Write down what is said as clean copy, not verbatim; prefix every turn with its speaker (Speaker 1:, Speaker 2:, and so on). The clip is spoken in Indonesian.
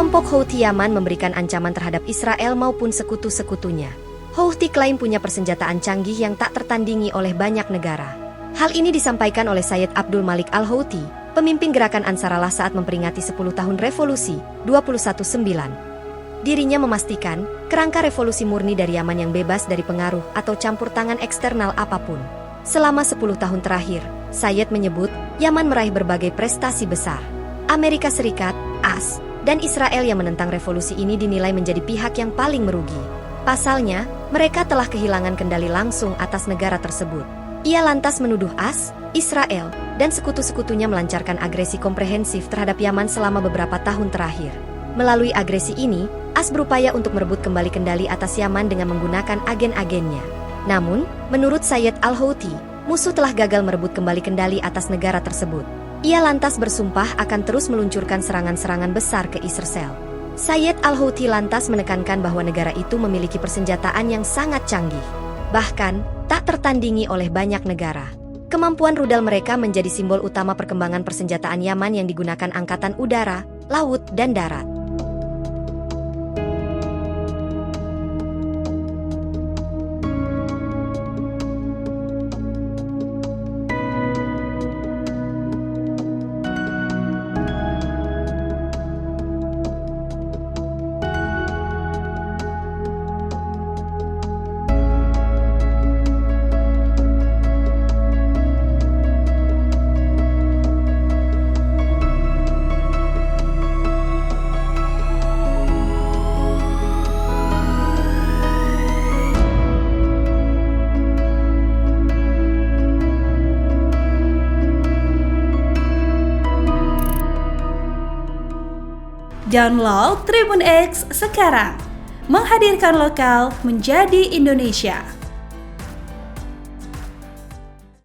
Speaker 1: Kelompok Houthi Yaman memberikan ancaman terhadap Israel maupun sekutu-sekutunya. Houthi klaim punya persenjataan canggih yang tak tertandingi oleh banyak negara. Hal ini disampaikan oleh Sayyid Abdul Malik Al-Houthi, pemimpin gerakan Ansarallah saat memperingati 10 tahun revolusi 21/9. Dirinya memastikan kerangka revolusi murni dari Yaman yang bebas dari pengaruh atau campur tangan eksternal apapun. Selama 10 tahun terakhir, Sayyid menyebut Yaman meraih berbagai prestasi besar. Amerika Serikat, AS, dan Israel yang menentang revolusi ini dinilai menjadi pihak yang paling merugi. Pasalnya, mereka telah kehilangan kendali langsung atas negara tersebut. Ia lantas menuduh AS, Israel, dan sekutu-sekutunya melancarkan agresi komprehensif terhadap Yaman selama beberapa tahun terakhir. Melalui agresi ini, AS berupaya untuk merebut kembali kendali atas Yaman dengan menggunakan agen-agennya. Namun, menurut Sayyid Al-Houthi, musuh telah gagal merebut kembali kendali atas negara tersebut. Ia lantas bersumpah akan terus meluncurkan serangan-serangan besar ke Israel. Sayyid Al-Houthi lantas menekankan bahwa negara itu memiliki persenjataan yang sangat canggih, bahkan tak tertandingi oleh banyak negara. Kemampuan rudal mereka menjadi simbol utama perkembangan persenjataan Yaman yang digunakan angkatan udara, laut, dan darat.
Speaker 2: Download Tribun X sekarang, menghadirkan lokal menjadi Indonesia.